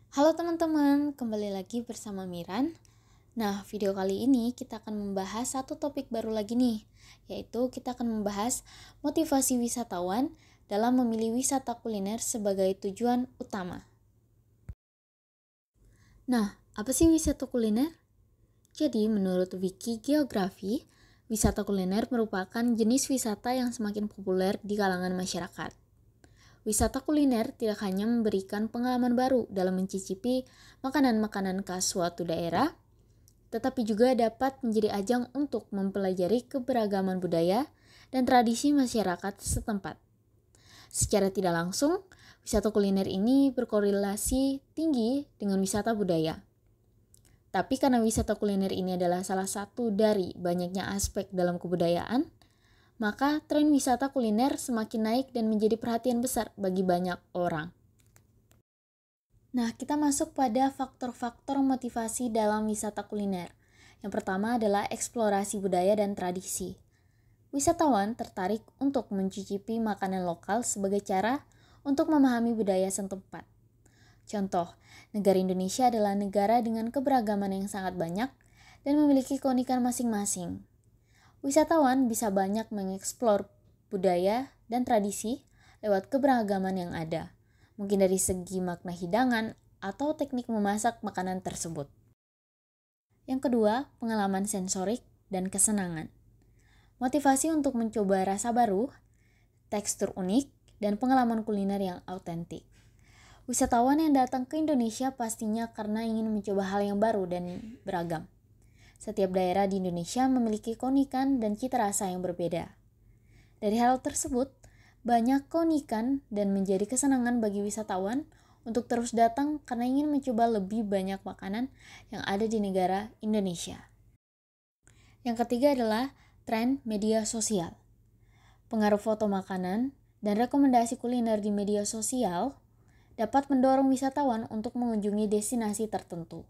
Halo teman-teman, kembali lagi bersama Miran. Nah, video kali ini kita akan membahas satu topik baru lagi nih, yaitu kita akan membahas motivasi wisatawan dalam memilih wisata kuliner sebagai tujuan utama. Nah, apa sih wisata kuliner? Jadi, menurut Wiki Geografi, wisata kuliner merupakan jenis wisata yang semakin populer di kalangan masyarakat. Wisata kuliner tidak hanya memberikan pengalaman baru dalam mencicipi makanan-makanan khas suatu daerah, tetapi juga dapat menjadi ajang untuk mempelajari keberagaman budaya dan tradisi masyarakat setempat. Secara tidak langsung, wisata kuliner ini berkorelasi tinggi dengan wisata budaya. Tapi karena wisata kuliner ini adalah salah satu dari banyaknya aspek dalam kebudayaan, maka tren wisata kuliner semakin naik dan menjadi perhatian besar bagi banyak orang. Nah, kita masuk pada faktor-faktor motivasi dalam wisata kuliner. Yang pertama adalah eksplorasi budaya dan tradisi. Wisatawan tertarik untuk mencicipi makanan lokal sebagai cara untuk memahami budaya setempat. Contoh, negara Indonesia adalah negara dengan keberagaman yang sangat banyak dan memiliki keunikan masing-masing. Wisatawan bisa banyak mengeksplor budaya dan tradisi lewat keberagaman yang ada, mungkin dari segi makna hidangan atau teknik memasak makanan tersebut. Yang kedua, pengalaman sensorik dan kesenangan. Motivasi untuk mencoba rasa baru, tekstur unik, dan pengalaman kuliner yang autentik. Wisatawan yang datang ke Indonesia pastinya karena ingin mencoba hal yang baru dan beragam. Setiap daerah di Indonesia memiliki keunikan dan cita rasa yang berbeda. Dari hal tersebut, banyak keunikan dan menjadi kesenangan bagi wisatawan untuk terus datang karena ingin mencoba lebih banyak makanan yang ada di negara Indonesia. Yang ketiga adalah tren media sosial. Pengaruh foto makanan dan rekomendasi kuliner di media sosial dapat mendorong wisatawan untuk mengunjungi destinasi tertentu.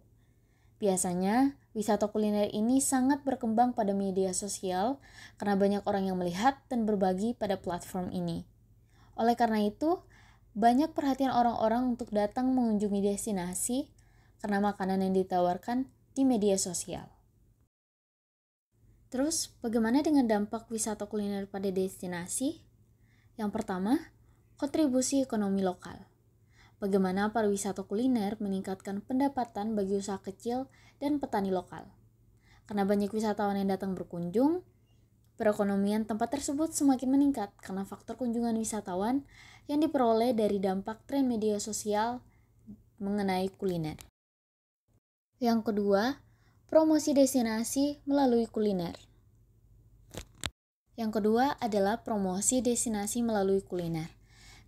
Biasanya, wisata kuliner ini sangat berkembang pada media sosial karena banyak orang yang melihat dan berbagi pada platform ini. Oleh karena itu, banyak perhatian orang-orang untuk datang mengunjungi destinasi karena makanan yang ditawarkan di media sosial. Terus, bagaimana dengan dampak wisata kuliner pada destinasi? Yang pertama, kontribusi ekonomi lokal. Bagaimana pariwisata kuliner meningkatkan pendapatan bagi usaha kecil dan petani lokal. Karena banyak wisatawan yang datang berkunjung, perekonomian tempat tersebut semakin meningkat karena faktor kunjungan wisatawan yang diperoleh dari dampak tren media sosial mengenai kuliner. Yang kedua, promosi destinasi melalui kuliner. Yang kedua adalah promosi destinasi melalui kuliner.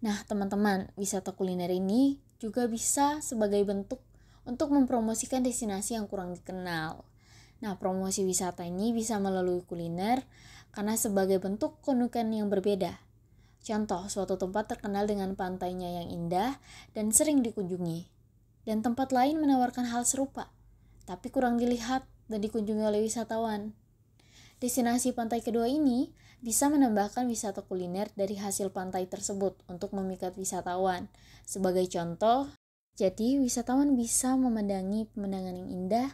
Nah, teman-teman, wisata kuliner ini juga bisa sebagai bentuk untuk mempromosikan destinasi yang kurang dikenal. Nah, promosi wisata ini bisa melalui kuliner karena sebagai bentuk keunikan yang berbeda. Contoh, suatu tempat terkenal dengan pantainya yang indah dan sering dikunjungi. Dan tempat lain menawarkan hal serupa, tapi kurang dilihat dan dikunjungi oleh wisatawan. Destinasi pantai kedua ini bisa menambahkan wisata kuliner dari hasil pantai tersebut untuk memikat wisatawan. Sebagai contoh, jadi wisatawan bisa memandangi pemandangan yang indah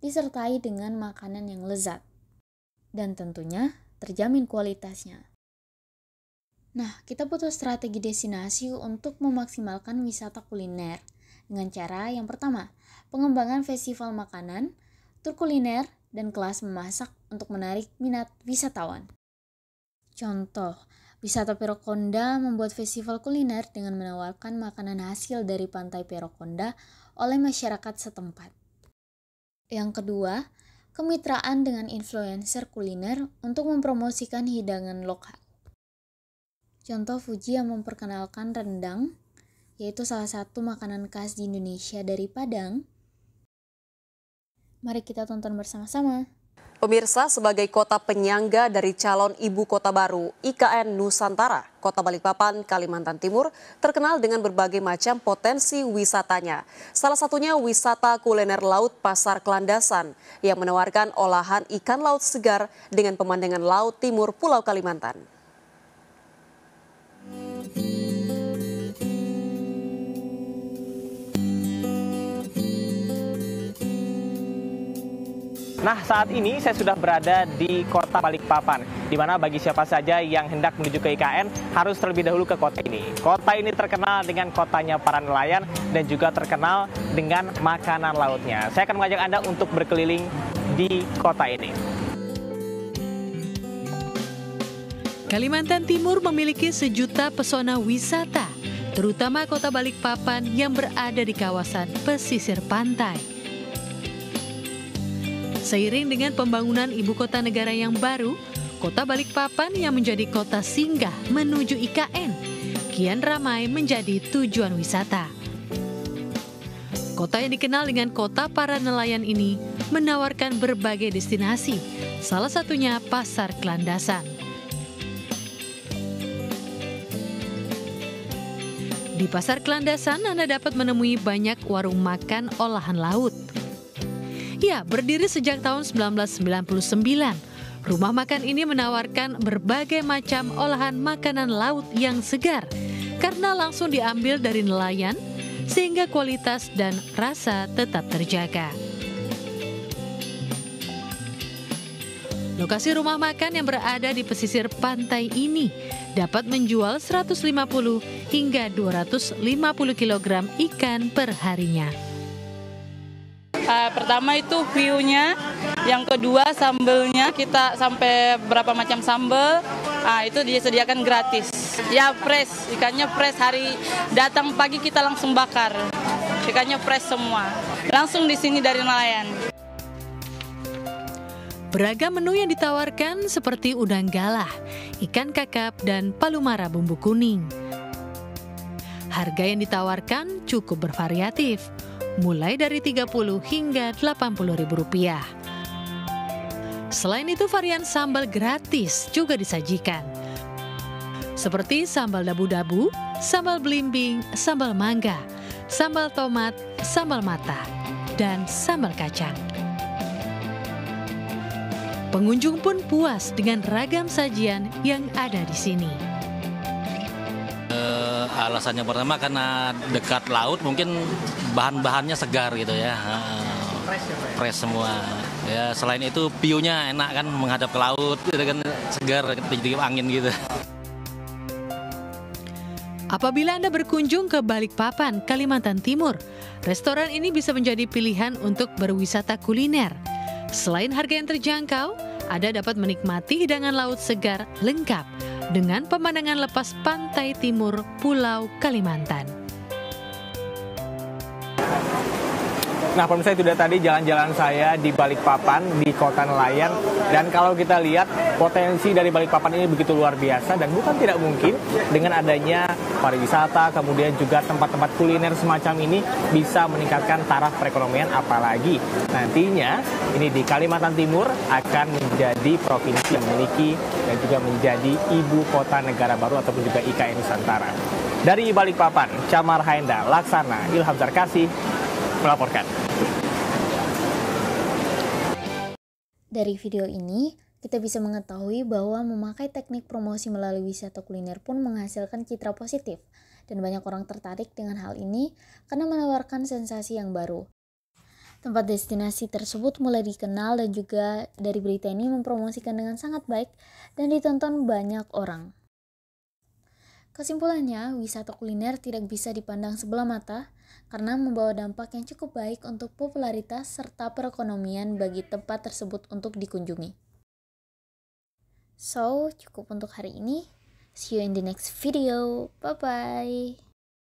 disertai dengan makanan yang lezat. Dan tentunya terjamin kualitasnya. Nah, kita butuh strategi destinasi untuk memaksimalkan wisata kuliner. Dengan cara yang pertama, pengembangan festival makanan, tur kuliner, dan kelas memasak untuk menarik minat wisatawan. Contoh, wisata Perokonda membuat festival kuliner dengan menawarkan makanan hasil dari pantai Perokonda oleh masyarakat setempat. Yang kedua, kemitraan dengan influencer kuliner untuk mempromosikan hidangan lokal. Contoh Fuji yang memperkenalkan rendang, yaitu salah satu makanan khas di Indonesia dari Padang. Mari kita tonton bersama-sama. Pemirsa, sebagai kota penyangga dari calon ibu kota baru IKN Nusantara, Kota Balikpapan, Kalimantan Timur terkenal dengan berbagai macam potensi wisatanya. Salah satunya wisata kuliner laut Pasar Kelandasan yang menawarkan olahan ikan laut segar dengan pemandangan laut timur Pulau Kalimantan. Nah, saat ini saya sudah berada di kota Balikpapan, di mana bagi siapa saja yang hendak menuju ke IKN harus terlebih dahulu ke kota ini. Kota ini terkenal dengan kotanya para nelayan dan juga terkenal dengan makanan lautnya. Saya akan mengajak Anda untuk berkeliling di kota ini. Kalimantan Timur memiliki sejuta pesona wisata, terutama kota Balikpapan yang berada di kawasan pesisir pantai. Seiring dengan pembangunan ibu kota negara yang baru, kota Balikpapan yang menjadi kota singgah menuju IKN, kian ramai menjadi tujuan wisata. Kota yang dikenal dengan kota para nelayan ini menawarkan berbagai destinasi, salah satunya Pasar Kelandasan. Di Pasar Kelandasan, Anda dapat menemui banyak warung makan olahan laut. Ya, berdiri sejak tahun 1999, rumah makan ini menawarkan berbagai macam olahan makanan laut yang segar karena langsung diambil dari nelayan, sehingga kualitas dan rasa tetap terjaga. Lokasi rumah makan yang berada di pesisir pantai ini dapat menjual 150 hingga 250 kg ikan per harinya. Pertama itu view-nya, yang kedua sambelnya, kita sampai berapa macam sambel, itu disediakan gratis. Ya fresh, ikannya fresh, hari datang pagi kita langsung bakar, ikannya fresh semua, langsung di sini dari nelayan. Beragam menu yang ditawarkan seperti udang galah, ikan kakap, dan palu mara bumbu kuning. Harga yang ditawarkan cukup bervariatif, mulai dari 30 hingga 80 ribu rupiah. Selain itu, varian sambal gratis juga disajikan, seperti sambal dabu-dabu, sambal belimbing, sambal mangga, sambal tomat, sambal mata, dan sambal kacang. Pengunjung pun puas dengan ragam sajian yang ada di sini. Alasannya pertama karena dekat laut, mungkin bahan-bahannya segar gitu ya, fresh semua. Ya selain itu view-nya enak kan, menghadap ke laut, gitu kan, segar, tiup angin gitu. Apabila Anda berkunjung ke Balikpapan, Kalimantan Timur, restoran ini bisa menjadi pilihan untuk berwisata kuliner. Selain harga yang terjangkau, Anda dapat menikmati hidangan laut segar lengkap dengan pemandangan lepas pantai timur Pulau Kalimantan. Nah, pemirsa, itu udah tadi jalan-jalan saya di Balikpapan, di kota nelayan. Dan kalau kita lihat, potensi dari Balikpapan ini begitu luar biasa. Dan bukan tidak mungkin dengan adanya pariwisata, kemudian juga tempat-tempat kuliner semacam ini bisa meningkatkan taraf perekonomian. Apalagi nantinya ini di Kalimantan Timur akan menjadi provinsi yang memiliki dan juga menjadi ibu kota negara baru ataupun juga IKN Nusantara. Dari Balikpapan, Camar Haenda Laksana, Ilham Zarkasi melaporkan. Dari video ini, kita bisa mengetahui bahwa memakai teknik promosi melalui wisata kuliner pun menghasilkan citra positif, dan banyak orang tertarik dengan hal ini karena menawarkan sensasi yang baru. Tempat destinasi tersebut mulai dikenal dan juga dari berita ini mempromosikan dengan sangat baik dan ditonton banyak orang. Kesimpulannya, wisata kuliner tidak bisa dipandang sebelah mata karena membawa dampak yang cukup baik untuk popularitas serta perekonomian bagi tempat tersebut untuk dikunjungi. So, cukup untuk hari ini. See you in the next video. Bye-bye.